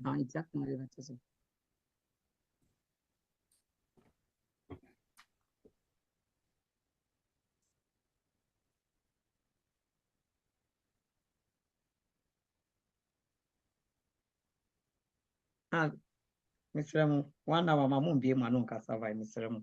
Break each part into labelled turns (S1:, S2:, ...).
S1: Jacqueline with autism. Mr. Mu, 1 hour, Mamun be Manon Cassava, Mr. Mu.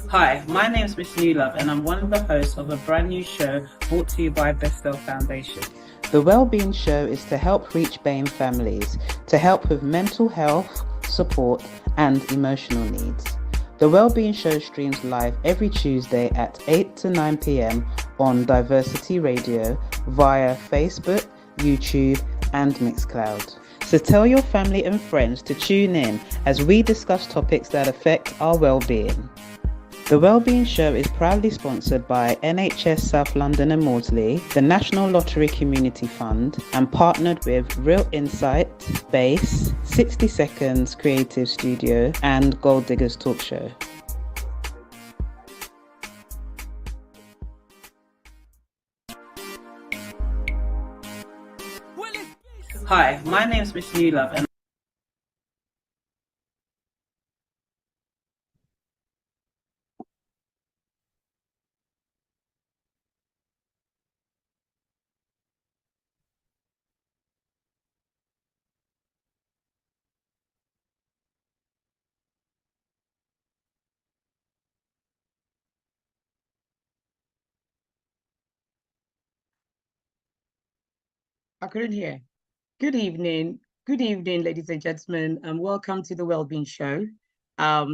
S2: Hi, my name is Miss New Love, and I'm one of the hosts of a brand new show brought to you by Bestel Foundation.
S3: The Wellbeing Show is to help reach BAME families, to help with mental health, support, and emotional needs. The Wellbeing Show streams live every Tuesday at 8 to 9 p.m. on Diversity Radio via Facebook, YouTube, and Mixcloud. So tell your family and friends to tune in as we discuss topics that affect our well-being. The Wellbeing Show is proudly sponsored by NHS South London and Maudsley, the National Lottery Community Fund, and partnered with Real Insight, Base, 60 Seconds Creative Studio, and Gold Diggers Talk Show.
S2: Hi, my name is Miss New Love, and
S1: I couldn't hear. Good evening, ladies and gentlemen, and welcome to the Wellbeing Show.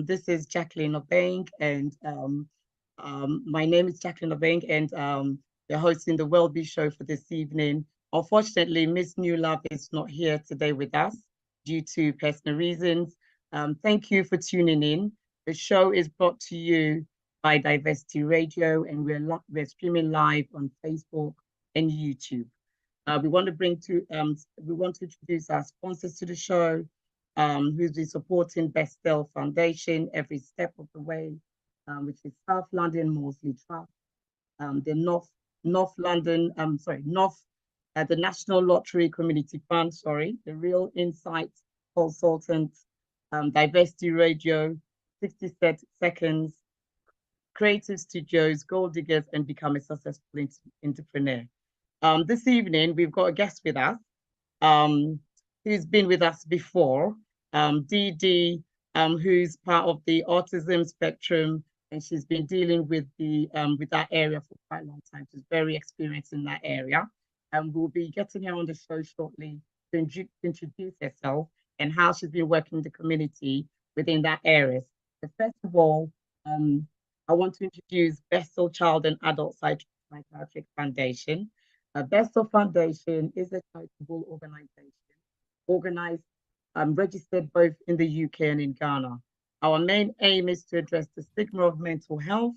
S1: This is Jacqueline Obeng, and my name is Jacqueline Obeng, and we're hosting the Wellbeing Show for this evening. Unfortunately, Miss New Love is not here today with us due to personal reasons. Thank you for tuning in. The show is brought to you by Diversity Radio, and we're streaming live on Facebook and YouTube. We want to introduce our sponsors to the show, who's been supporting Bestel Foundation every step of the way, which is South London Maudsley Trust, the the National Lottery Community Fund, the Real Insight Consultant, Diversity Radio, 60 Seconds, Creative Studios, Gold Diggers, and Become a Successful Entrepreneur. This evening, we've got a guest with us who's been with us before, Dee Dee, who's part of the autism spectrum, and she's been dealing with that area for quite a long time. She's very experienced in that area, and we'll be getting her on the show shortly to introduce herself and how she's been working in the community within that area. But first of all, I want to introduce Bestel Child and Adult Psychiatric Foundation. Bestel Foundation is a charitable organization, registered both in the UK and in Ghana. Our main aim is to address the stigma of mental health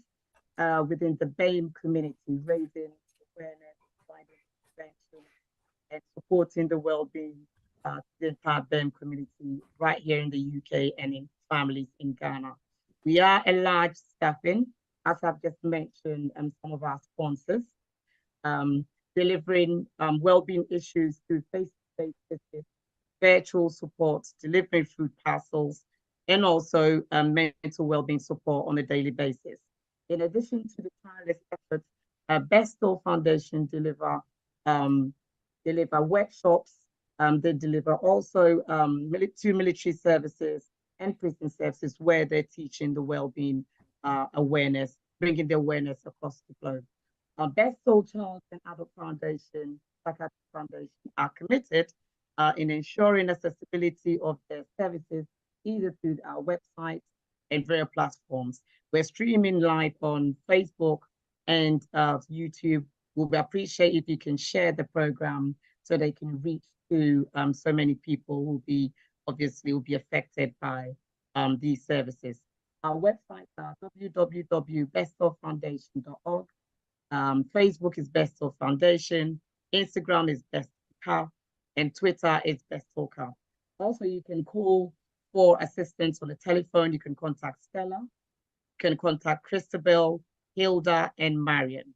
S1: within the BAME community, raising awareness, providing prevention, and supporting the well-being of the entire BAME community right here in the UK and in families in Ghana. We are a large staffing, as I've just mentioned, some of our sponsors. Delivering well-being issues through face-to-face visits, virtual support, delivering food parcels, and also mental well-being support on a daily basis. In addition to the tireless efforts, Bestel Foundation deliver workshops. They deliver also two military services and prison services where they're teaching the well-being awareness, bringing the awareness across the globe. Bestel Child and Adult Foundation, Psychiatric Foundation are committed in ensuring accessibility of their services either through our website and various platforms. We're streaming live on Facebook and YouTube. We'll appreciate if you can share the program so they can reach to so many people who will be affected by these services. Our websites are www.bestelfoundation.org. Facebook is Bestel Foundation, Instagram is Bestel, and Twitter is Bestel. Also, you can call for assistance on the telephone. You can contact Stella, you can contact Christabel, Hilda, and Marion.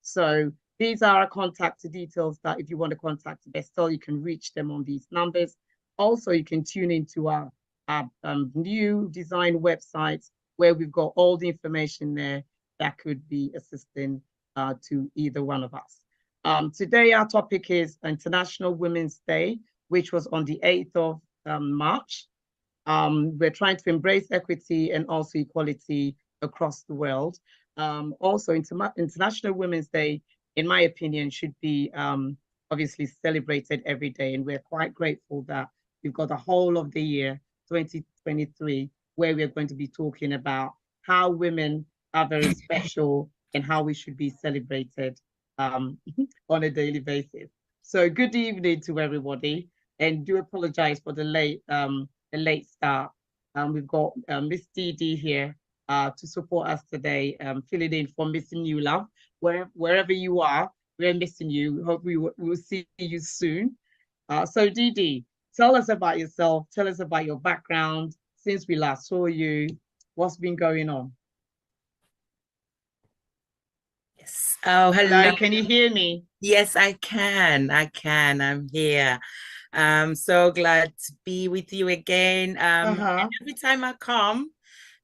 S1: So These are our contact details that if you want to contact Bestel, you can reach them on these numbers. Also, you can tune into our new design website where we've got all the information there that could be assisting to either one of us. Today, our topic is International Women's Day, which was on the 8th of March. We're trying to embrace equity and also equality across the world. Also, International Women's Day, in my opinion, should be obviously celebrated every day. And we're quite grateful that we've got the whole of the year, 2023, where we're going to be talking about how women are very special and how we should be celebrated on a daily basis. So good evening to everybody, and do apologize for the late start. We've got Miss Dee Dee here to support us today, filling in for missing you, love. Wherever you are, we're missing you. Hope we will see you soon. So Dee Dee, tell us about yourself. Tell us about your background since we last saw you. What's been going on?
S4: Yes. Oh, hello.
S1: Can you hear me?
S4: Yes, I can. I'm here. I'm so glad to be with you again. And every time I come,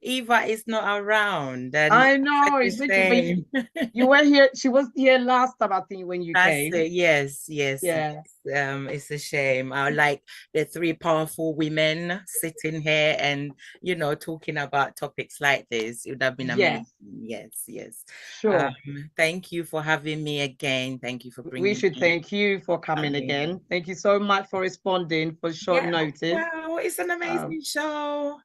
S4: Eva is not around. And
S1: I know, it's literally, you were here, she was here last time, I think, when you came.
S4: Yes.
S1: Yeah.
S4: It's a shame. I like the three powerful women sitting here and, talking about topics like this. It would have been amazing. Yes.
S1: Sure.
S4: Thank you for having me again. Thank you for bringing me.
S1: We should thank you for coming again. Thank you so much for responding for short notice.
S4: Wow, it's an amazing show.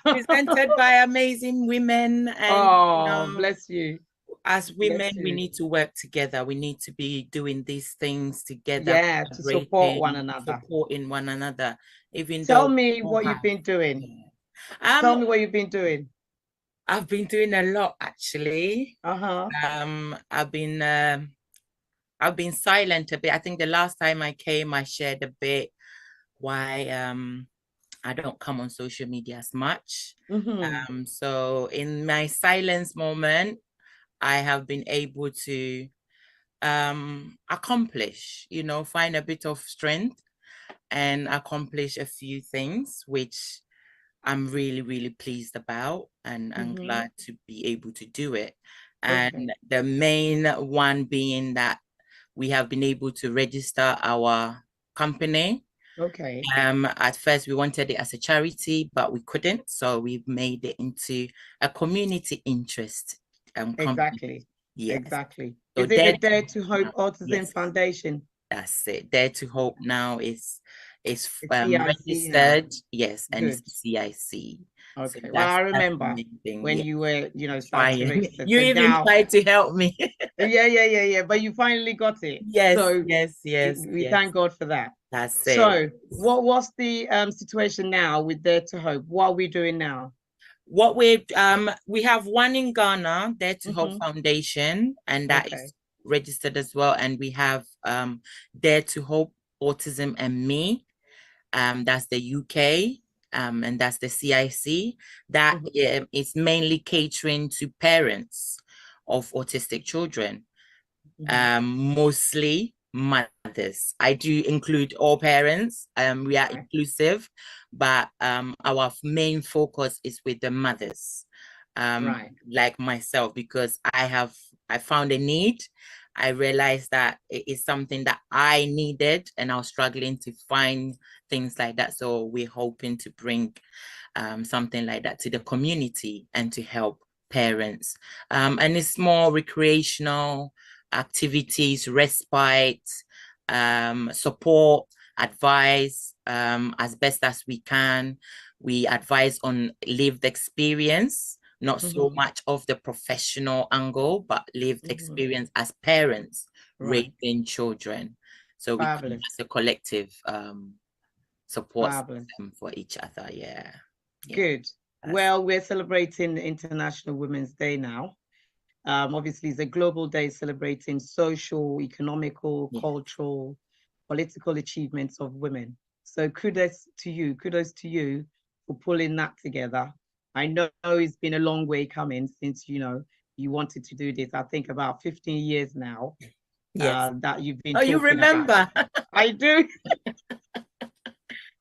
S4: Presented by amazing women. And,
S1: bless you.
S4: As women, we need to work together. We need to be doing these things together.
S1: Yeah, to support one another.
S4: Supporting one another.
S1: Tell me what you've been doing. Tell me what you've been doing.
S4: I've been doing a lot, actually. I've been silent a bit. I think the last time I came, I shared a bit why I don't come on social media as much. So in my silence moment, I have been able to accomplish, find a bit of strength and accomplish a few things, which I'm really, really pleased about, and I'm glad to be able to do it. And the main one being that we have been able to register our company. At first, we wanted it as a charity, but we couldn't. So we've made it into a community interest company.
S1: Exactly.
S4: So
S1: is it the Dare to Hope Autism Foundation?
S4: That's it. Dare to Hope now is
S1: registered.
S4: Yes, and it's CIC.
S1: Okay. So well, I remember when you were, starting to register.
S4: You even tried to help me.
S1: Yeah. But you finally got it.
S4: Yes.
S1: So
S4: yes.
S1: We thank God for that.
S4: That's it.
S1: So what's the situation now with Dare to Hope? What are we doing now?
S4: What we have one in Ghana, Dare to Hope Foundation, and that is registered as well. And we have Dare to Hope Autism&Me. That's the UK, and that's the CIC. That is mainly catering to parents of autistic children, mostly mothers. I do include all parents. We are inclusive, but our main focus is with the mothers, like myself, because I found a need. I realized that it is something that I needed, and I was struggling to find things like that. So we're hoping to bring something like that to the community and to help parents. And it's more recreational activities, respite, support, advice, as best as we can. We advise on lived experience, not so much of the professional angle, but lived experience as parents raising children. So we can, as a collective, support them for each other.
S1: Good. Well, we're celebrating International Women's Day now. Obviously, it's a global day celebrating social, economical, cultural, political achievements of women. So kudos to you for pulling that together. I know it's been a long way coming since, you wanted to do this. I think about 15 years now.
S4: Yes.
S1: that you've been
S4: Oh, you
S1: talking about.
S4: remember?
S1: I do.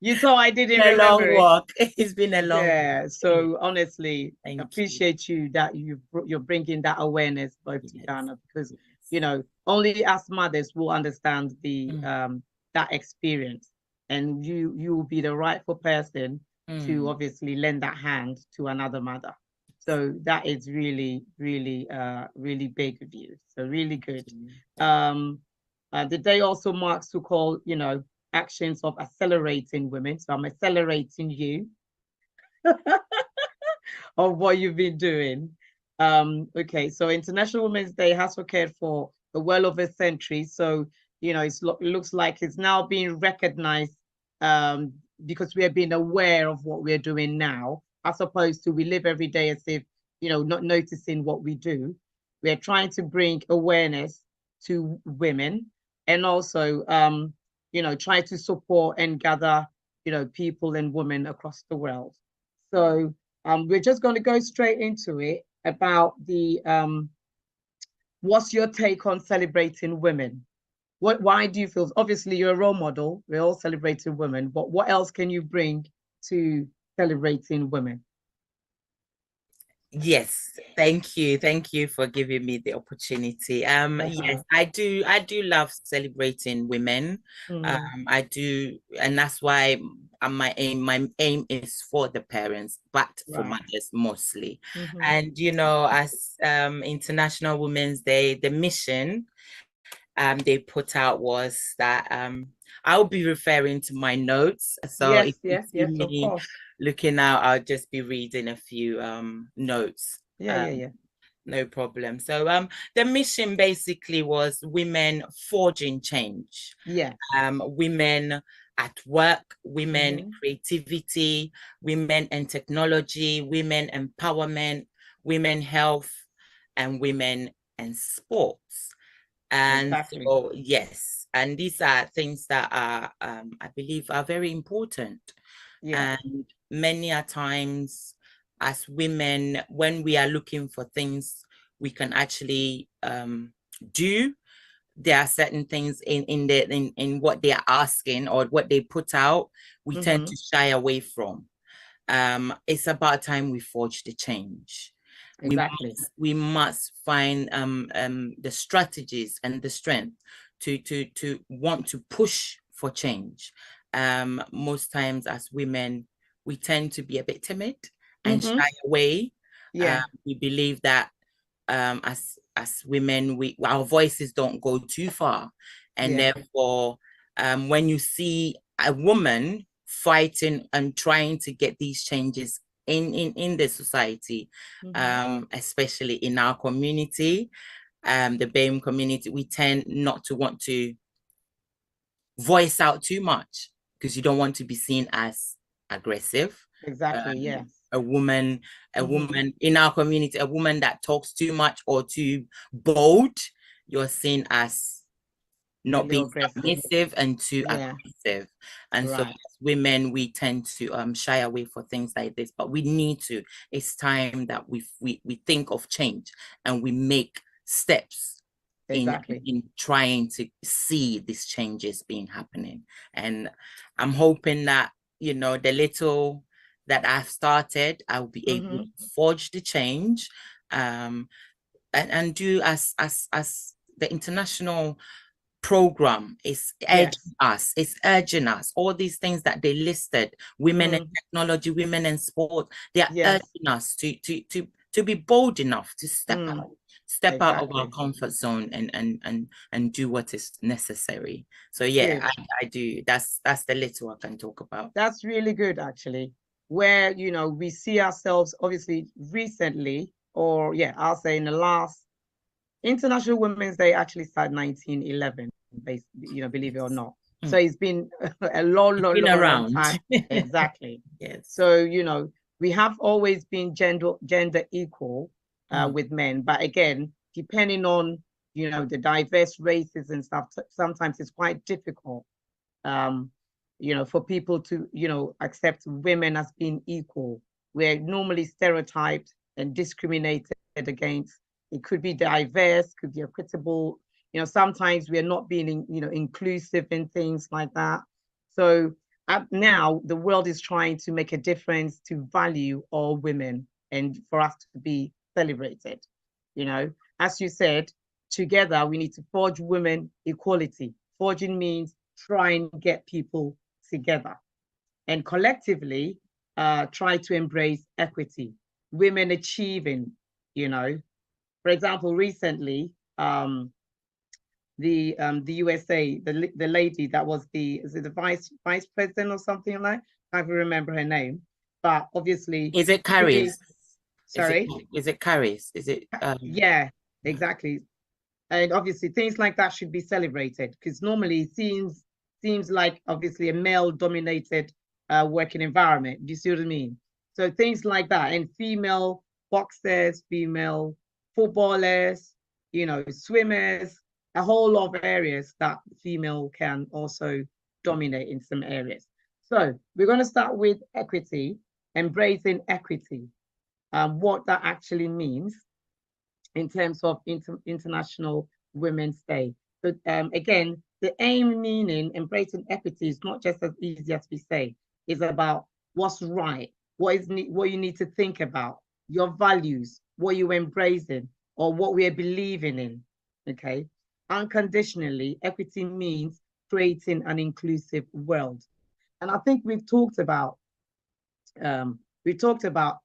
S1: You thought I didn't
S4: A long
S1: remember it.
S4: walk. It's been a long
S1: Yeah.
S4: walk.
S1: So honestly,
S4: Thank
S1: appreciate you that you're bringing that awareness both to
S4: Yes.
S1: Ghana, because
S4: Yes.
S1: only as mothers will understand the
S4: Mm.
S1: that experience, and you will be the rightful person to
S4: Mm.
S1: obviously lend that hand to another mother. So that is really, really, really big of you. So really good. The day also marks to call, actions of accelerating women. So I'm accelerating you of what you've been doing. Okay, so International Women's Day has occurred for well over a century. So, it looks like it's now being recognized because we are being aware of what we're doing now, as opposed to we live every day as if, not noticing what we do. We're trying to bring awareness to women, and also, try to support and gather, people and women across the world. So we're just going to go straight into it about the what's your take on celebrating women? Why do you feel, obviously you're a role model, we're all celebrating women, but what else can you bring to celebrating women?
S4: Yes, thank you. Thank you for giving me the opportunity. Yes, I do love celebrating women. I do, and that's why my aim is for the parents, but for mothers mostly. And as International Women's Day, the mission they put out was that I'll be referring to my notes. So if you see me
S1: of course.
S4: looking out, I'll just be reading a few notes.
S1: Yeah.
S4: No problem. So the mission basically was women forging change.
S1: Yeah.
S4: Women at work, women creativity, women and technology, women empowerment, women health, and women and sports. And so, yes, and these are things that are, I believe, are very important.
S1: Yeah.
S4: And many a times, as women, when we are looking for things we can actually do, there are certain things in what they are asking or what they put out, we tend to shy away from. It's about time we forge the change.
S1: Exactly.
S4: We must find the strategies and the strength to want to push for change. Most times as women, we tend to be a bit timid and shy away.
S1: Yeah.
S4: We believe that as women, our voices don't go too far. And therefore, when you see a woman fighting and trying to get these changes in the society, especially in our community, the BAME community, we tend not to want to voice out too much because you don't want to be seen as aggressive.
S1: Exactly. Yes.
S4: A woman in our community, a woman that talks too much or too bold, you're seen as not being submissive and too aggressive. And so as women, we tend to shy away for things like this, but we need to. It's time that we think of change and we make steps in trying to see these changes being happening. And I'm hoping that, the little that I've started, I'll be able to forge the change and do as the international program is urging us, all these things that they listed, women in technology, women in sport, they are urging us to be bold enough to step out of our comfort zone and do what is necessary. So I do. That's the little I can talk about.
S1: That's really good, actually, where we see ourselves obviously recently, or I'll say in the last International Women's Day actually started 1911, believe it or not. So it's been a long time. Exactly.
S4: Yes.
S1: So we have always been gender equal with men, but again, depending on the diverse races and stuff, sometimes it's quite difficult for people to accept women as being equal. We're normally stereotyped and discriminated against. It could be diverse, could be equitable, sometimes we're not being, inclusive in things like that. So now the world is trying to make a difference to value all women and for us to be celebrated. As you said, together we need to forge women equality. Forging means try and get people together, and collectively try to embrace equity, women achieving, for example, recently, the USA, the lady that was is it the vice president or something like that? I can't even remember her name, but obviously,
S4: is it Carries?
S1: Sorry,
S4: is it Carries? Is it?
S1: Yeah, exactly. And obviously, things like that should be celebrated, because normally it seems like obviously a male-dominated working environment. Do you see what I mean? So things like that, and female boxers, female footballers, swimmers, a whole lot of areas that female can also dominate in some areas. So we're going to start with equity, embracing equity, what that actually means in terms of International Women's Day. But again, the aim, meaning embracing equity, is not just as easy as we say. It's about what's right, what you need to think about, your values, what you're embracing, or what we are believing in. Okay. Unconditionally, equity means creating an inclusive world. And I think we've talked about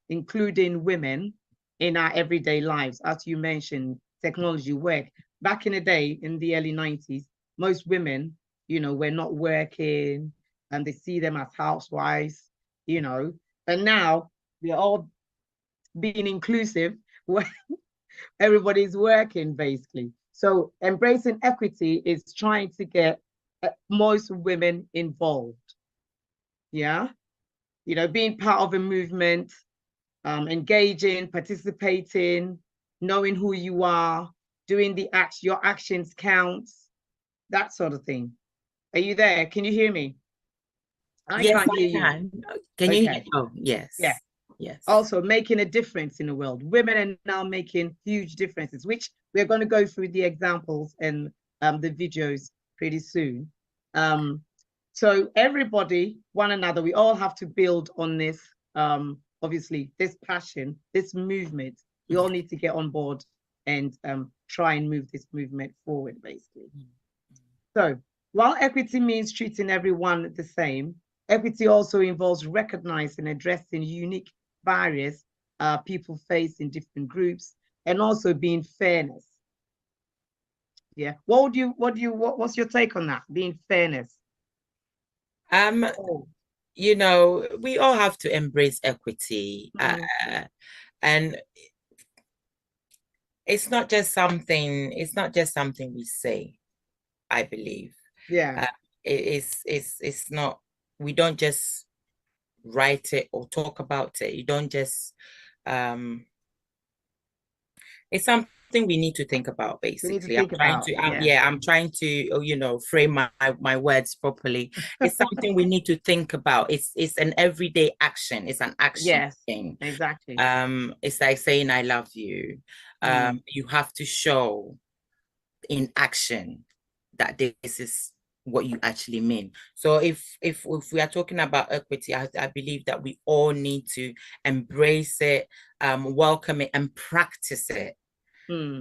S1: including women in our everyday lives. As you mentioned, technology, work. Back in the day, in the early 90s, most women, were not working, and they see them as housewives, and now we're all being inclusive where everybody's working, basically. So embracing equity is trying to get most women involved. Yeah. Being part of a movement, engaging, participating, knowing who you are, doing your actions counts, that sort of thing. Are you there? Can you hear me?
S4: Yes,
S1: can't hear
S4: I can.
S1: you.
S4: Can you
S1: Okay.
S4: hear? Oh, yes.
S1: Yeah.
S4: Yes.
S1: Also making a difference in the world. Women are now making huge differences, which we're going to go through the examples and the videos pretty soon. So everybody, one another, we all have to build on this, obviously, this passion, this movement. We all need to get on board and try and move this movement forward, basically. So while equity means treating everyone the same, equity also involves recognizing and addressing unique barriers people face in different groups, and also being fairness. Yeah. What's your take on that? Being fairness?
S4: We all have to embrace equity, and it's not just something we say, I believe.
S1: Yeah.
S4: It's not, we don't just write it or talk about it. You don't just it's something we need to think about, basically. I'm trying to frame my words properly. It's something we need to think about. It's an everyday action. It's an action thing.
S1: Exactly.
S4: It's like saying I love you. You have to show in action that this is what you actually mean. So if we are talking about equity, I believe that we all need to embrace it, welcome it, and practice it.
S1: And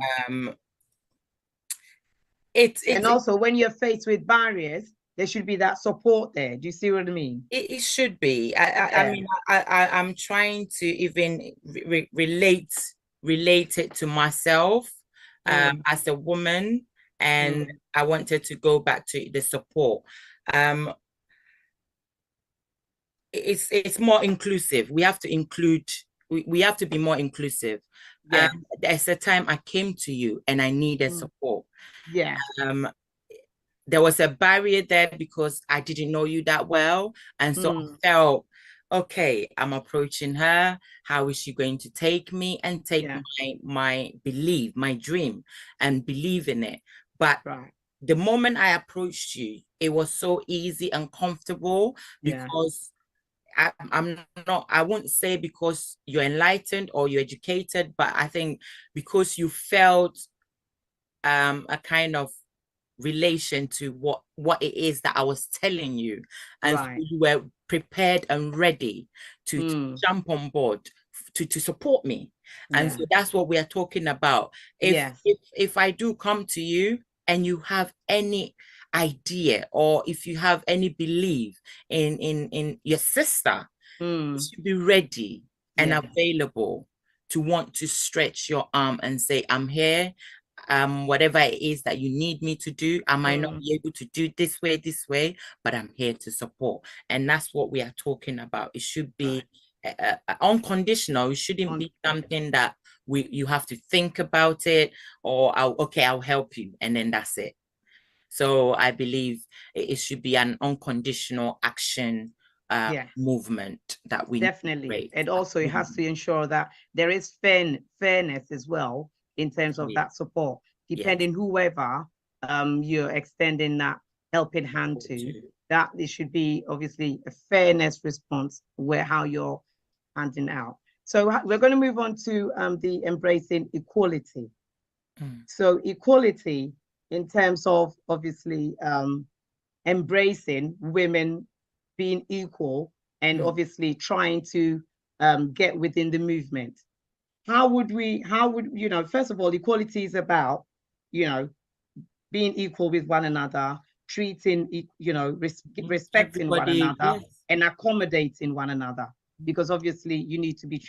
S1: also, when you're faced with barriers, there should be that support there. Do you see what I mean?
S4: It should be. I mean, I'm trying to even relate it to myself as a woman, and I wanted to go back to the support. It's more inclusive. We have to include. We have to be more inclusive. Yeah. There's a time I came to you and I needed support.
S1: Yeah.
S4: There was a barrier there because I didn't know you that well. And so I felt, okay, I'm approaching her. How is she going to take me and take my belief, my dream, and believe in it? But the moment I approached you, it was so easy and comfortable because I won't say because you're enlightened or you're educated, but I think because you felt a kind of relation to what it is that I was telling you, and so you were prepared and ready to jump on board to support me. And so that's what we are talking about. If I do come to you and you have any idea, or if you have any belief in your sister, you should be ready and available to want to stretch your arm and say, I'm here. Whatever it is that you need me to do, I might not be able to do this way, but I'm here to support. And that's what we are talking about. It should be unconditional. It shouldn't be something that you have to think about it, or I'll help you, and then that's it. So I believe it should be an unconditional action movement that we
S1: definitely. And also it has to ensure that there is fairness as well in terms of that support, depending whoever you're extending that helping hand to, that it should be obviously a fairness response where how you're handing out. So we're going to move on to the embracing equality. So equality in terms of obviously embracing women being equal and obviously trying to get within the movement. How would first of all, equality is about, being equal with one another, treating, respecting one another and accommodating one another, because obviously you need to be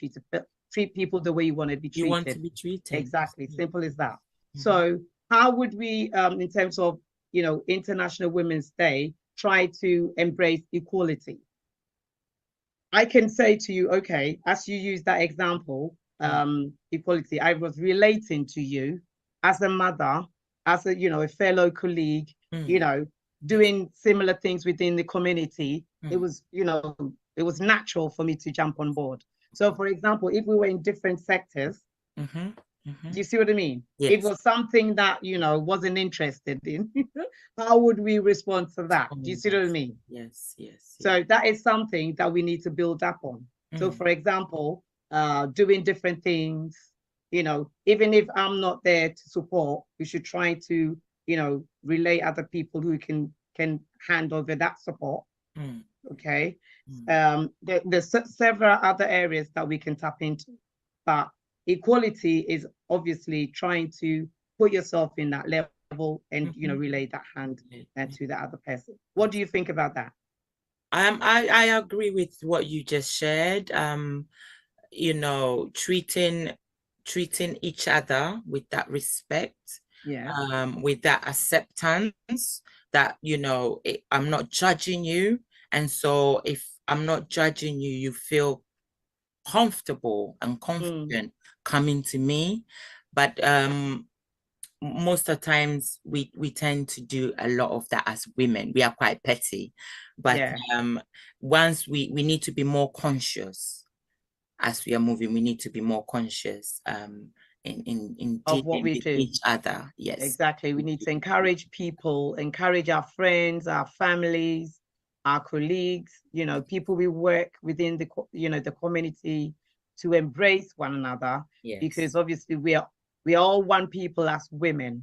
S1: treat people the way you want to be treated.
S4: You want to be treated.
S1: Exactly. Simple as that. So how would we, in terms of, International Women's Day, try to embrace equality? I can say to you, okay, as you use that example, equality, I was relating to you as a mother, as a fellow colleague, doing similar things within the community. It was it was natural for me to jump on board. So for example, if we were in different sectors, do you see what I mean? It was something that wasn't interested in. How would we respond to that? Do you see what I mean?
S4: Yes.
S1: So that is something that we need to build up on. So for example, doing different things, even if I'm not there to support, we should try to, relay other people who can hand over that support. Okay. There's several other areas that we can tap into, but equality is obviously trying to put yourself in that level and, relay that hand to the other person. What do you think about that?
S4: I agree with what you just shared. Treating each other with that respect, with that acceptance that, I'm not judging you. And so if I'm not judging you, you feel comfortable and confident coming to me. But most of the times we tend to do a lot of that as women. We are quite petty, but once we need to be more conscious as we are moving. We need to be more conscious in
S1: of what we
S4: with
S1: do.
S4: each other. Yes,
S1: exactly. We need to encourage people, encourage our friends, our families, our colleagues, people we work within the the community, to embrace one another.
S4: Yes.
S1: Because obviously we are all one people as women.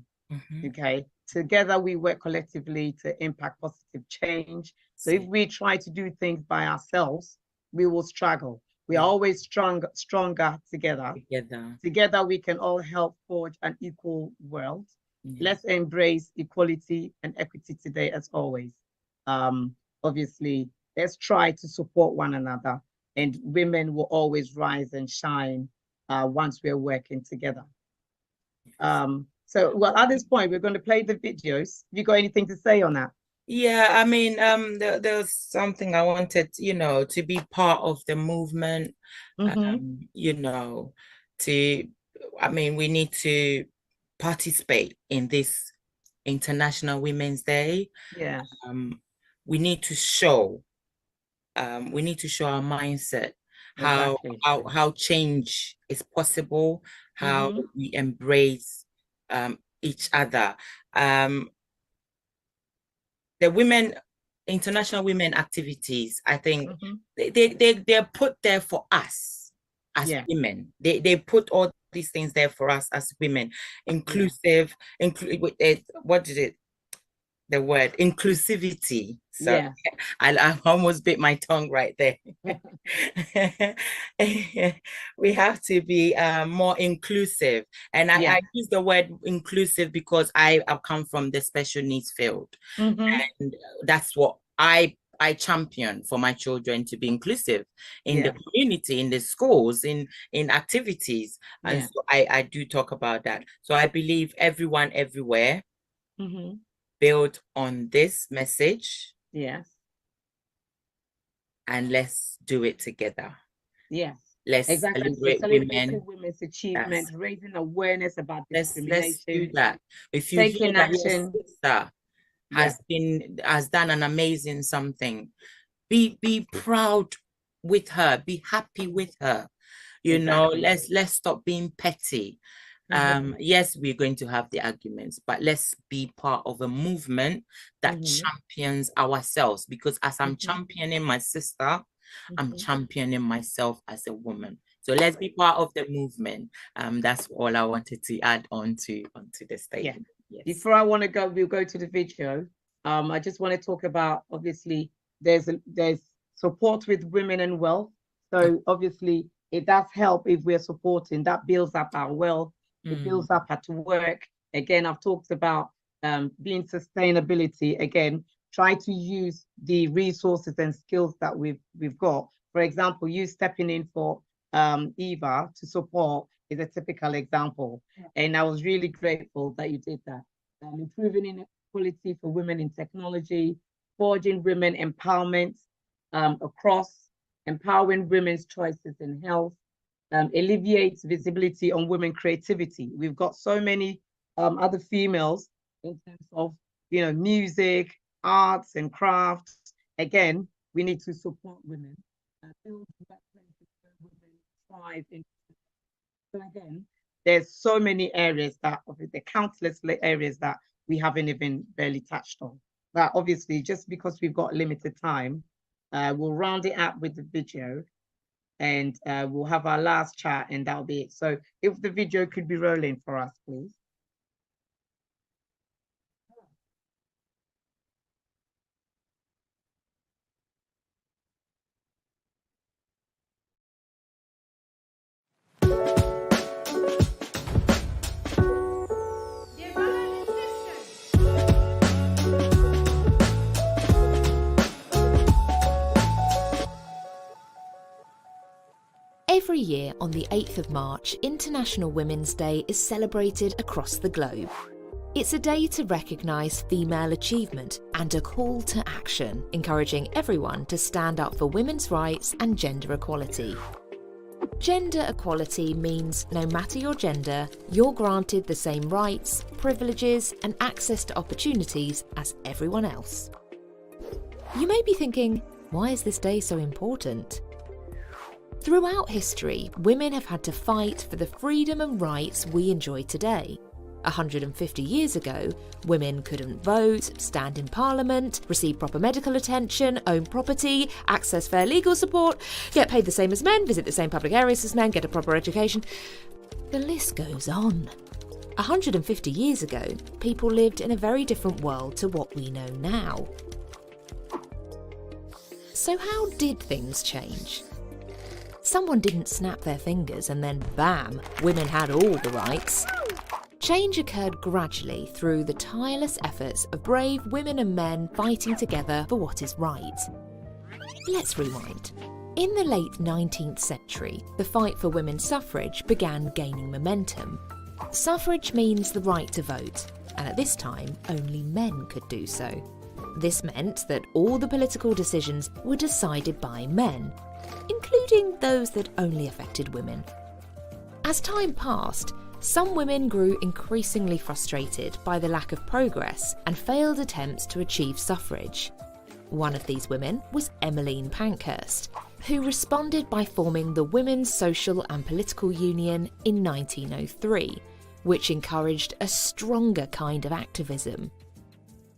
S1: Okay, together we work collectively to impact positive change. So if we try to do things by ourselves, we will struggle. We are always stronger together. Together we can all help forge an equal world. Let's embrace equality and equity today, as always. Obviously, let's try to support one another, and women will always rise and shine once we're working together. So, well, at this point, we're going to play the videos. Have you got anything to say on that?
S4: Yeah, I mean, there's something I wanted, to be part of the movement. We need to participate in this International Women's Day.
S1: Yeah.
S4: We need to show our mindset, how change is possible, how we embrace each other. The International Women activities, I think they're put there for us as women. They put all these things there for us as women. Inclusive, what did it? The word inclusivity. So
S1: yes.
S4: I almost bit my tongue right there. We have to be more inclusive. And I use the word inclusive because I come from the special needs field. And that's what I champion for my children, to be inclusive in the community, in the schools, in activities. And so I do talk about that. So I believe everyone everywhere build on this message.
S1: Yes.
S4: And let's do it together.
S1: Yes.
S4: Let's celebrate
S1: women's achievements, raising awareness about discrimination.
S4: Let's do that. If you hear that your sister has done an amazing something, be proud with her, be happy with her. You know, let's stop being petty. Yes, we're going to have the arguments, but let's be part of a movement that champions ourselves, because as I'm championing my sister, I'm championing myself as a woman. So let's be part of the movement. That's all I wanted to add on to the statement. Yes.
S1: Before we'll go to the video. I just want to talk about, obviously, there's support with women and wealth. So obviously it does help if we're supporting. That builds up our wealth. It builds up at work. Again, I've talked about being sustainability. Again, try to use the resources and skills that we've got. For example, you stepping in for Eva to support is a typical example. And I was really grateful that you did that. Improving inequality for women in technology, forging women empowerment across, empowering women's choices in health, alleviates visibility on women creativity. We've got so many other females in terms of, music, arts and crafts. Again, we need to support women, build women thrive in. So again, there's so many areas the countless areas that we haven't even barely touched on. But obviously, just because we've got limited time, we'll round it up with the video. And we'll have our last chat, and that'll be it. So if the video could be rolling for us, please.
S5: Every year on the 8th of March, International Women's Day is celebrated across the globe. It's a day to recognise female achievement and a call to action, encouraging everyone to stand up for women's rights and gender equality. Gender equality means no matter your gender, you're granted the same rights, privileges and access to opportunities as everyone else. You may be thinking, why is this day so important? Throughout history, women have had to fight for the freedom and rights we enjoy today. 150 years ago, women couldn't vote, stand in parliament, receive proper medical attention, own property, access fair legal support, get paid the same as men, visit the same public areas as men, get a proper education. The list goes on. 150 years ago, people lived in a very different world to what we know now. So how did things change? Someone didn't snap their fingers and then bam, women had all the rights. Change occurred gradually through the tireless efforts of brave women and men fighting together for what is right. Let's rewind. In the late 19th century, the fight for women's suffrage began gaining momentum. Suffrage means the right to vote, and at this time, only men could do so. This meant that all the political decisions were decided by men, including those that only affected women. As time passed, some women grew increasingly frustrated by the lack of progress and failed attempts to achieve suffrage. One of these women was Emmeline Pankhurst, who responded by forming the Women's Social and Political Union in 1903, which encouraged a stronger kind of activism.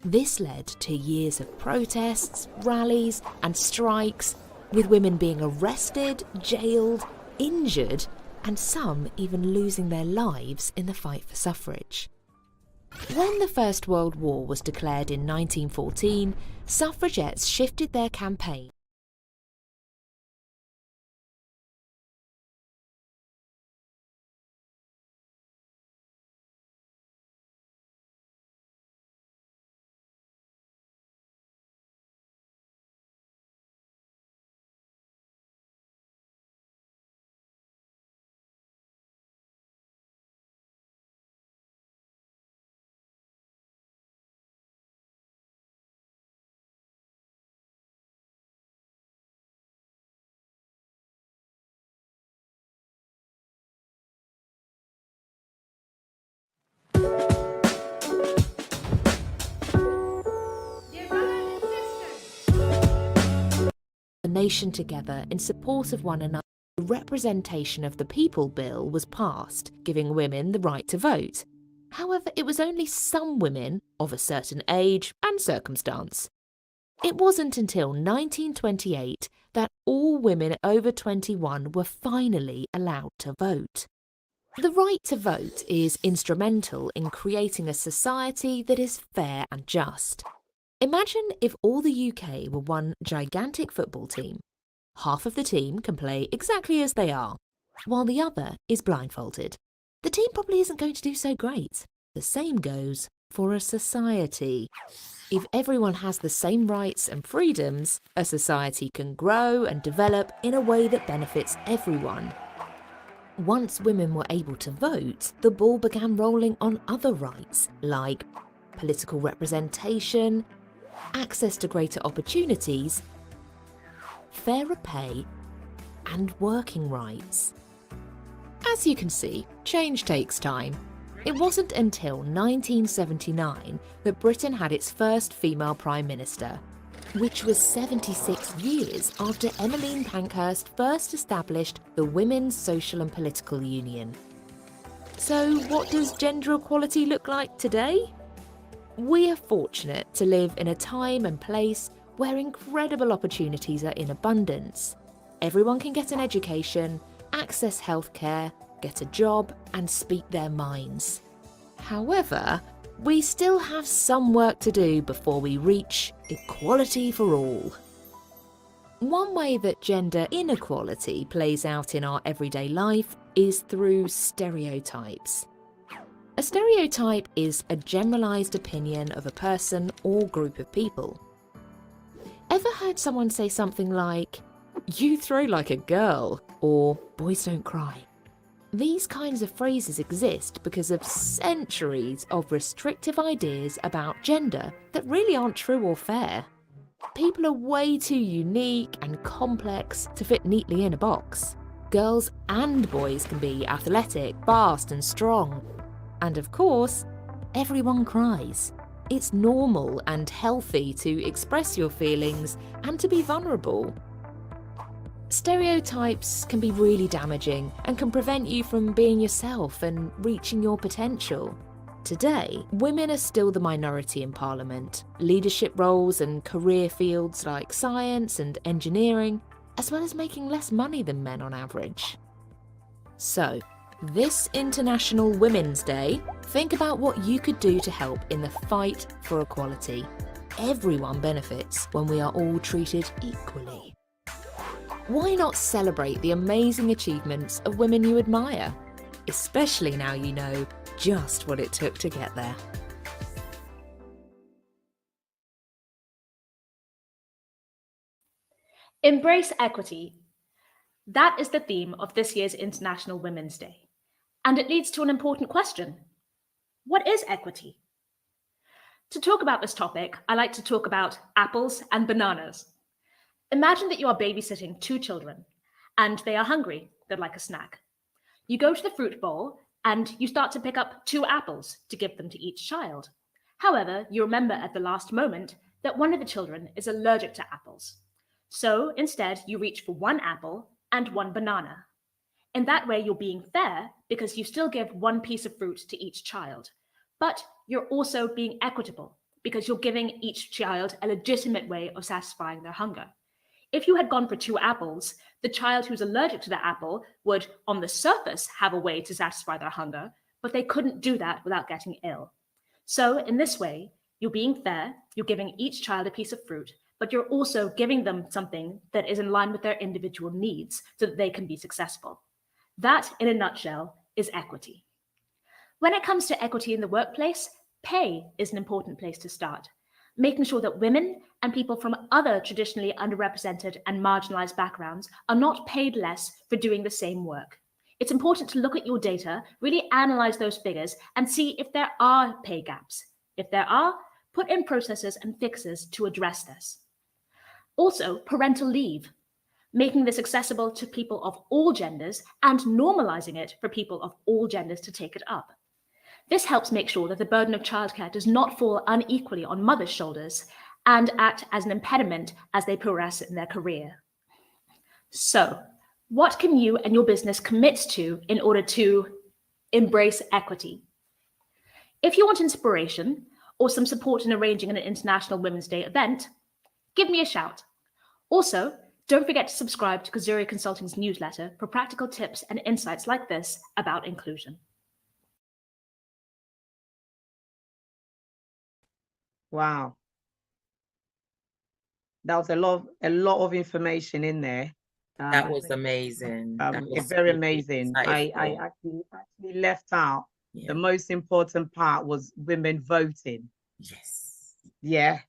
S5: This led to years of protests, rallies and strikes, with women being arrested, jailed, injured and some even losing their lives in the fight for suffrage. When the First World War was declared in 1914, suffragettes shifted their campaign the nation together in support of one another. The Representation of the People Bill was passed, giving women the right to vote. However, it was only some women of a certain age and circumstance. It wasn't until 1928 that all women over 21 were finally allowed to vote. The right to vote is instrumental in creating a society that is fair and just. Imagine if all the UK were one gigantic football team. Half of the team can play exactly as they are, while the other is blindfolded. The team probably isn't going to do so great. The same goes for a society. If everyone has the same rights and freedoms, a society can grow and develop in a way that benefits everyone. Once women were able to vote, the ball began rolling on other rights, like political representation, access to greater opportunities, fairer pay, and working rights. As you can see, change takes time. It wasn't until 1979 that Britain had its first female Prime Minister, which was 76 years after Emmeline Pankhurst first established the Women's Social and Political Union. So what does gender equality look like today? We are fortunate to live in a time and place where incredible opportunities are in abundance. Everyone can get an education, access healthcare, get a job, and speak their minds. However, we still have some work to do before we reach equality for all. One way that gender inequality plays out in our everyday life is through stereotypes. A stereotype is a generalised opinion of a person or group of people. Ever heard someone say something like, "You throw like a girl," or "boys don't cry"? These kinds of phrases exist because of centuries of restrictive ideas about gender that really aren't true or fair. People are way too unique and complex to fit neatly in a box. Girls and boys can be athletic, fast and strong. And of course, everyone cries. It's normal and healthy to express your feelings and to be vulnerable. Stereotypes can be really damaging and can prevent you from being yourself and reaching your potential. Today, women are still the minority in Parliament, leadership roles and career fields like science and engineering, as well as making less money than men on average. So, this International Women's Day, think about what you could do to help in the fight for equality. Everyone benefits when we are all treated equally. Why not celebrate the amazing achievements of women you admire? Especially now you know just what it took to get there.
S6: Embrace equity. That is the theme of this year's International Women's Day. And it leads to an important question. What is equity? To talk about this topic, I like to talk about apples and bananas. Imagine that you are babysitting two children, and they are hungry, they'd like a snack. You go to the fruit bowl, and you start to pick up 2 apples to give them to each child. However, you remember at the last moment that one of the children is allergic to apples. So instead, you reach for 1 apple and 1 banana. In that way, you're being fair because you still give 1 piece of fruit to each child. But you're also being equitable because you're giving each child a legitimate way of satisfying their hunger. If you had gone for 2 apples, the child who's allergic to the apple would, on the surface, have a way to satisfy their hunger, but they couldn't do that without getting ill. So in this way, you're being fair, you're giving each child a piece of fruit, but you're also giving them something that is in line with their individual needs so that they can be successful. That, in a nutshell, is equity. When it comes to equity in the workplace, pay is an important place to start. Making sure that women and people from other traditionally underrepresented and marginalized backgrounds are not paid less for doing the same work. It's important to look at your data, really analyze those figures, and see if there are pay gaps. If there are, put in processes and fixes to address this. Also, parental leave, making this accessible to people of all genders and normalizing it for people of all genders to take it up. This helps make sure that the burden of childcare does not fall unequally on mothers' shoulders and act as an impediment as they progress in their career. So, what can you and your business commit to in order to embrace equity? If you want inspiration or some support in arranging an International Women's Day event, give me a shout. Also, don't forget to subscribe to Kazuri Consulting's newsletter for practical tips and insights like this about inclusion.
S1: Wow. That was a lot of information in there.
S4: That was amazing. That was
S1: very
S4: really
S1: amazing. I actually left out the most important part was women voting.
S4: Yes.
S1: Yeah.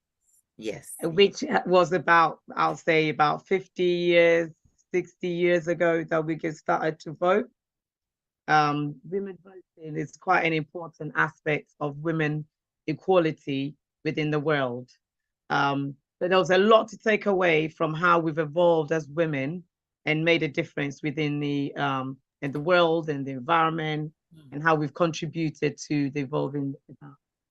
S4: Yes.
S1: Which was about, I'll say about 50 years, 60 years ago that we get started to vote. Women voting is quite an important aspect of women equality within the world. But there was a lot to take away from how we've evolved as women and made a difference within the in the world and the environment, and how we've contributed to the evolving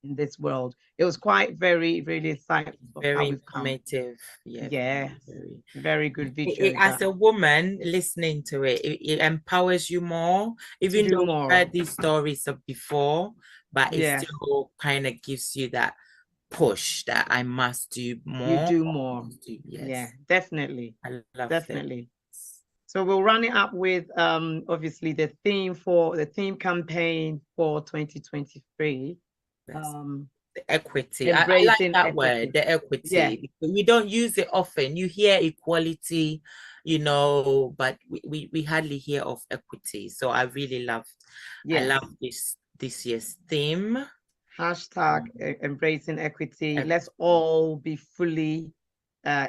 S1: in this world. It was quite really exciting.
S4: Very informative.
S1: Yeah, very good video.
S4: As a woman listening to it, it empowers you more, even though you've heard these stories of before, but it still kind of gives you that push that I must do more.
S1: You do more.
S4: Yes.
S1: Yeah, definitely.
S4: I love
S1: definitely.
S4: It.
S1: So we'll run it up with obviously the theme campaign for 2023.
S4: The equity. I like that word, the equity. Yeah. Because we don't use it often. You hear equality, you know, but we hardly hear of equity. So I really loved. I love this year's theme.
S1: Hashtag embracing equity. Let's all be fully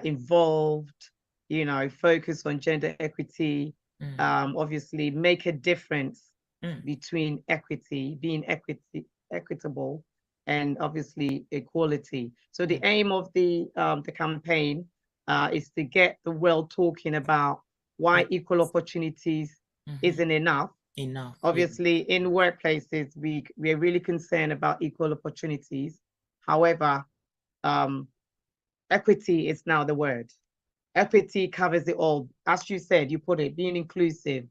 S1: involved, you know, focus on gender equity, obviously make a difference between equity, being equitable, and obviously equality. So the aim of the campaign is to get the world talking about why equal opportunities isn't enough. Obviously, in workplaces, we're really concerned about equal opportunities. However, equity is now the word. Equity covers it all. As you said, you put it, being inclusive,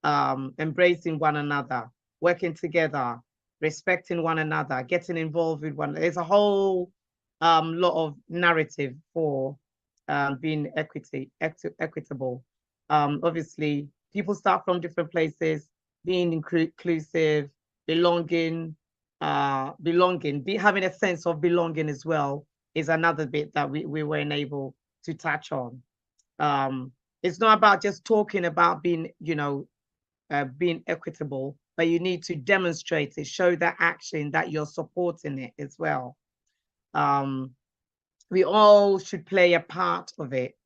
S1: embracing one another, working together, respecting one another, getting involved with one another. There's a whole lot of narrative for being equitable. Obviously, people start from different places. Being inclusive, belonging, having a sense of belonging as well is another bit that we weren't able to touch on. It's not about just talking about being, you know, being equitable, but you need to demonstrate it, show that action that you're supporting it as well. We all should play a part of it,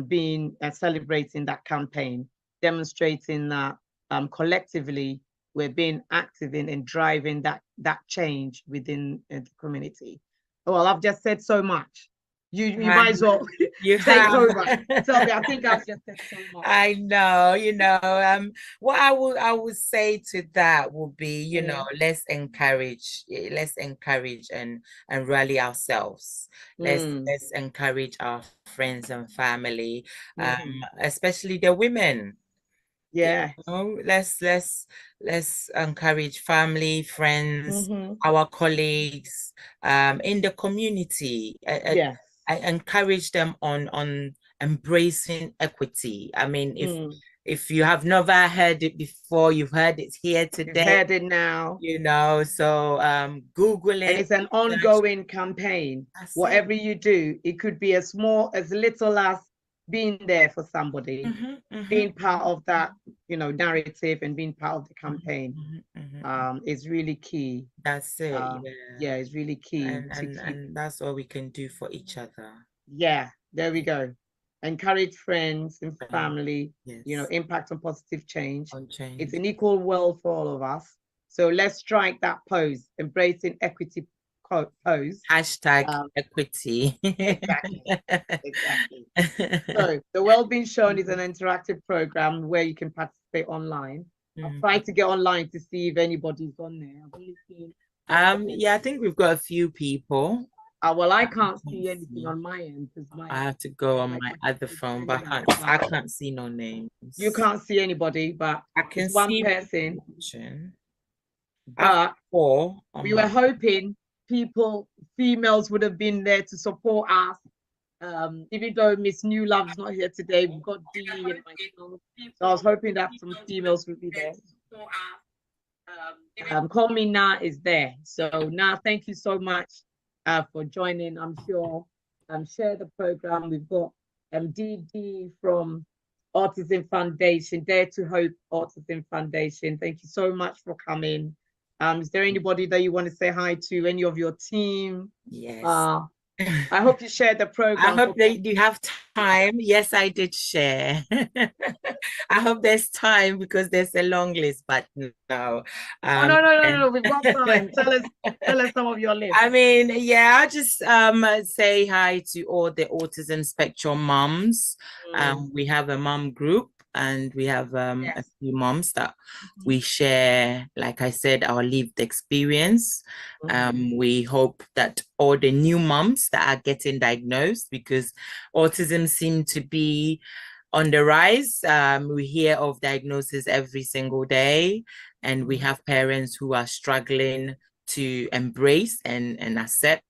S1: being celebrating that campaign, demonstrating that collectively we're being active in and driving that change within the community. Well, I've just said so much. You might as well take over. Tell me, I think I've just said so much.
S4: I know, you know, what I would say to that would be, you know, let's encourage and rally ourselves. Let's encourage our friends and family, especially the women.
S1: Yeah.
S4: You know, let's encourage family, friends, our colleagues, in the community. I encourage them on embracing equity. I mean, if you have never heard it before, you've heard it here today.
S1: You've heard it now.
S4: You know, so Google it.
S1: And it's an ongoing campaign. Whatever you do, it could be as little as being there for somebody, being part of that, you know, narrative and being part of the campaign is really key.
S4: That's it.
S1: Yeah, it's really key.
S4: And that's all we can do for each other.
S1: Yeah, there we go. Encourage friends and family, you know, impact on positive change. It's an equal world for all of us. So let's strike that pose, embracing equity pose.
S4: Hashtag equity.
S1: Exactly. So the Wellbeing Shown is an interactive program where you can participate online. I've tried to get online to see if anybody's on there. I've only seen
S4: yeah, I think we've got a few people.
S1: Well, I can't see anything on my end because
S4: I have to go on my other phone, but I can't see no names.
S1: You can't see anybody, but
S4: I can
S1: it's one
S4: see
S1: person.
S4: But
S1: we were hoping females would have been there to support us. Even though Miss New Love's not here today, we've got Dee and myself. So I was hoping that some females would be there. Call Me Na is there. So Na, thank you so much for joining. I'm sure share the program. We've got Dee Dee from Autism Foundation, Dare to Hope Autism Foundation. Thank you so much for coming. Is there anybody that you want to say hi to? Any of your team?
S4: Yes.
S1: I hope you shared the program.
S4: I hope that you have time. Yes, I did share. I hope there's time because there's a long list, but no.
S1: No. We've got time. Tell us some of your list.
S4: I mean, yeah, I'll just say hi to all the autism spectrum moms. We have a mom group. And we have a few moms that we share, like I said, our lived experience. We hope that all the new moms that are getting diagnosed, because autism seems to be on the rise. We hear of diagnosis every single day, and we have parents who are struggling to embrace and accept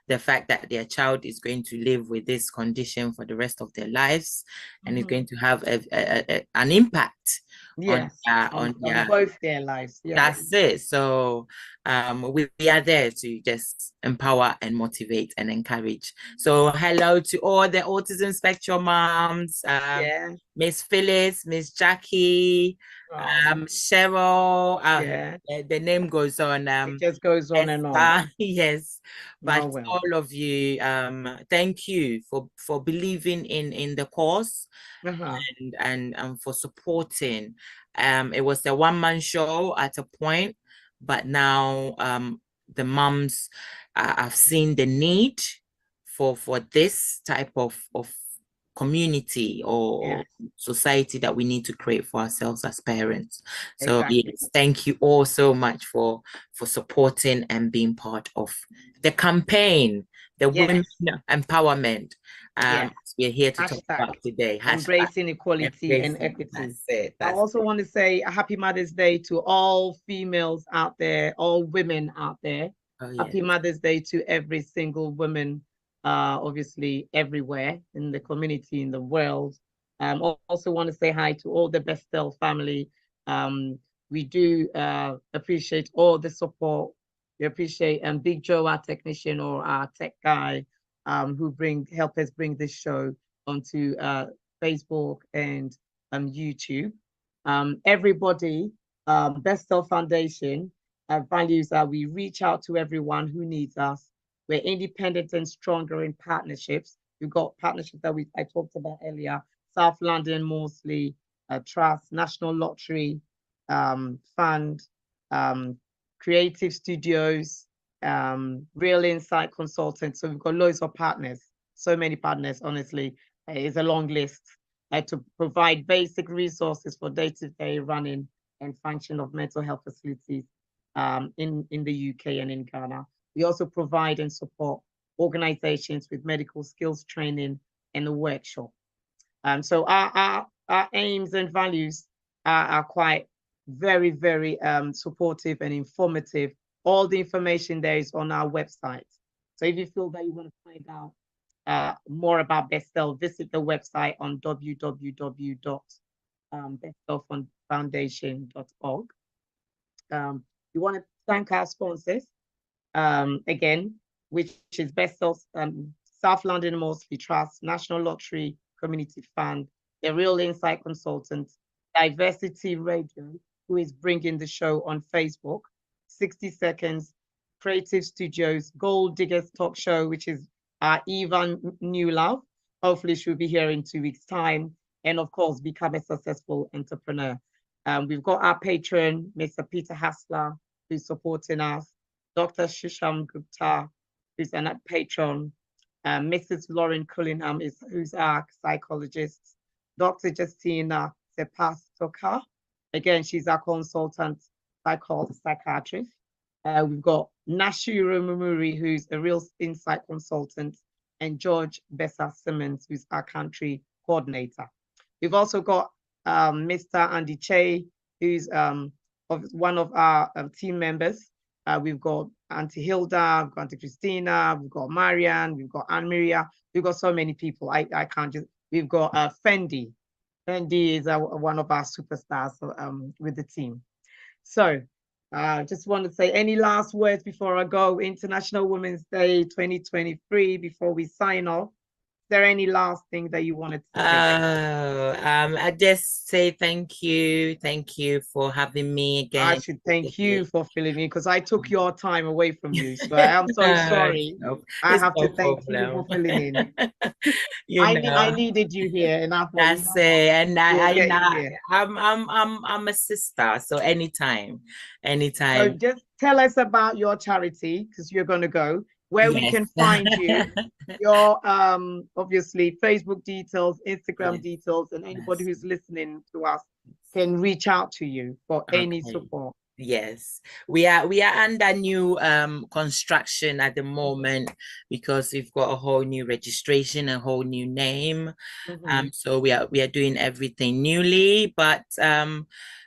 S4: the fact that their child is going to live with this condition for the rest of their lives and is going to have an impact on
S1: both their lives.
S4: That's it. So we are there to just empower and motivate and encourage. So hello to all the autism spectrum moms, Miss Phyllis, Miss Jackie, Cheryl, the name goes on.
S1: It just goes on and on.
S4: Yes, but all of you, thank you for believing in the cause and for supporting. It was a one-man show at a point, but now the moms have seen the need for this type of community or society that we need to create for ourselves as parents. So yes, thank you all so much for supporting and being part of the campaign, the women empowerment. We're here to talk about today.
S1: Embracing equality and equity.
S4: That's it.
S1: I also want to say a happy Mother's Day to all females out there, all women out there. Happy Mother's Day to every single woman, obviously everywhere in the community, in the world. Also want to say hi to all the Bestel family. We do appreciate all the support. We appreciate Big Joe, our technician, or our tech guy, who help us bring this show onto Facebook and YouTube. Everybody, Bestel Foundation values that we reach out to everyone who needs us. We're independent and stronger in partnerships. We've got partnerships that I talked about earlier: South London, Morsley, Trust, National Lottery Fund, Creative Studios, Real Insight Consultants. So we've got loads of partners, so many partners, honestly. It's a long list to provide basic resources for day-to-day running and function of mental health facilities in the UK and in Ghana. We also provide and support organizations with medical skills training and a workshop. So our aims and values are quite very, very supportive and informative. All the information there is on our website. So if you feel that you want to find out more about Bestel, visit the website on www.bestelfoundation.org. We want to thank our sponsors again, which is Bestel, South London Mostly Trust, National Lottery Community Fund, The Real Insight Consultants, Diversity Radio, who is bringing the show on Facebook, 60 Seconds, Creative Studios, Gold Diggers Talk Show, which is Eva Newlove. Hopefully she'll be here in 2 weeks' time. And of course, Become a Successful Entrepreneur. We've got our patron, Mr. Peter Hassler, who's supporting us, Dr. Shisham Gupta, who's a patron, Mrs. Lauren Cullingham, who's our psychologist, Dr. Justina Sepastoka, again, she's our consultant psychiatrist. We've got Nashiro Mumuri, who's a real insight consultant, and George Bessa Simmons, who's our country coordinator. We've also got Mr. Andy Che, who's one of our team members. We've got Auntie Hilda, we've got Auntie Christina, we've got Marianne, we've got Anne-Maria. We've got so many people. I can't just, we've got Fendi. Fendi is one of our superstars with the team. So just want to say any last words before I go. International Women's Day 2023, before we sign off. Is there any last thing that you wanted to say?
S4: I just say thank you for having me again.
S1: I should thank you for filling in, because I took your time away from you, so I am so sorry. I have to thank you for filling in. I needed you here, and I thought,
S4: that's it. And I'm a sister, so anytime.
S1: So just tell us about your charity, because you're going to go. Where we can find you, your obviously Facebook details, Instagram details, and anybody who's listening to us can reach out to you for any support.
S4: Yes, we are under new construction at the moment, because we've got a whole new registration, a whole new name. So we are doing everything newly, but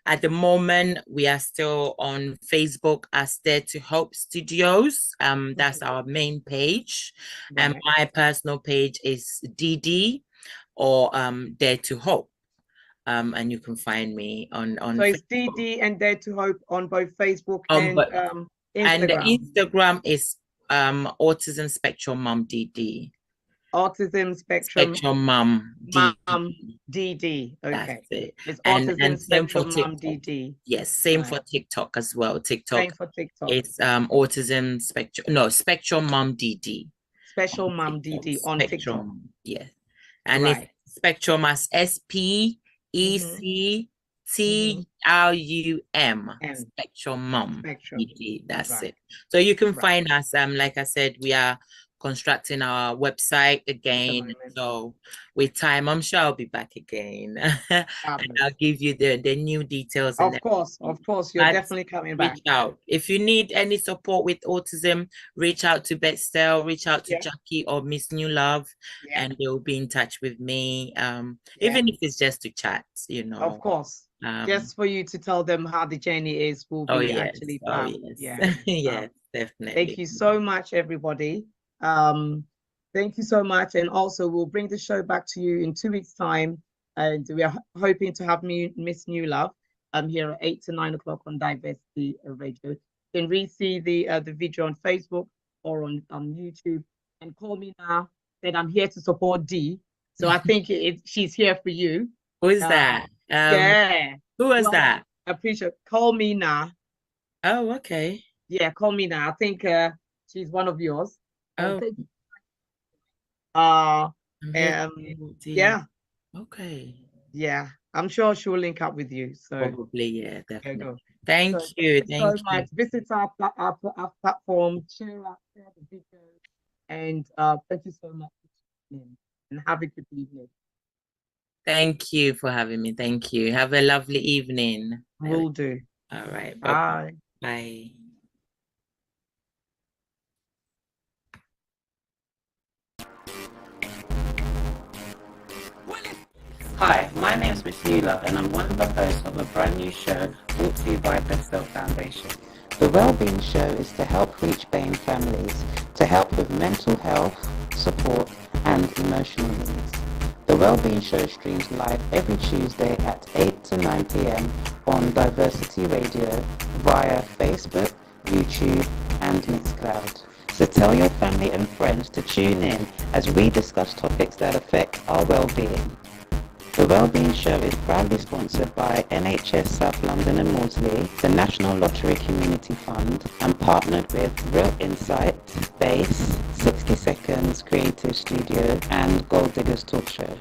S4: at the moment we are still on Facebook as Dare to Hope Studios. That's our main page, and my personal page is Dee Dee or Dare to Hope. And you can find me on
S1: so it's Dee Dee and Dare to Hope on both Facebook and Instagram.
S4: And the Instagram is Autism Spectrum Mum Dee Dee.
S1: Autism Spectrum
S4: Mum
S1: Dee Dee. Okay.
S4: That's it.
S1: It's Autism Spectrum Mum Dee Dee.
S4: Yes, same for TikTok as well.
S1: Same for TikTok.
S4: It's Autism Spectrum Mum Dee Dee.
S1: Special Mum Dee Dee on TikTok.
S4: Yes. And it's Spectrum as SPECTRUM. Spectrum Mum. That's it. So you can find us. Like I said, we are constructing our website again. So with time, I'm sure I'll be back again. And I'll give you the new details.
S1: Of course, you're definitely coming back.
S4: Reach out. If you need any support with autism, reach out to Bestel, reach out to Jackie or Miss New Love, and they'll be in touch with me. Even if it's just to chat, you know.
S1: Of course. Just for you to tell them how the journey is will be actually fun.
S4: Yes, definitely.
S1: Thank you so much, everybody. Thank you so much, and also we'll bring the show back to you in 2 weeks' time, and we are hoping to have Miss New Love here at 8 to 9 o'clock on Diversity Radio. You can re-see the video on Facebook or on YouTube, and call me now. Said I'm here to support Dee, so I think she's here for you.
S4: Who is that? Who is that?
S1: I appreciate. Call me now.
S4: Oh, okay.
S1: Yeah, call me now. I think she's one of yours.
S4: Oh.
S1: Yeah.
S4: Okay.
S1: Yeah, I'm sure she'll link up with you. So
S4: probably, yeah, definitely. Thank you so
S1: much. Visit our platform, share the video, and thank you so much for tuning in, and have a good evening.
S4: Thank you for having me. Thank you. Have a lovely evening.
S1: Will do.
S4: All right.
S1: Bye.
S4: Bye. Hi, my name is Miss New Love, and I'm one of the hosts of a brand new show brought to you by Bestel Foundation.
S3: The Wellbeing Show is to help reach BAME families, to help with mental health, support, and and emotional needs. The Wellbeing Show streams live every Tuesday at 8 to 9 p.m. on Diversity Radio via Facebook, YouTube, and Mixcloud. So tell your family and friends to tune in as we discuss topics that affect our well-being. The Wellbeing Show is proudly sponsored by NHS South London and Maudsley, the National Lottery Community Fund, and partnered with Real Insight, Base, 60 Seconds Creative Studio, and Gold Diggers Talk Show.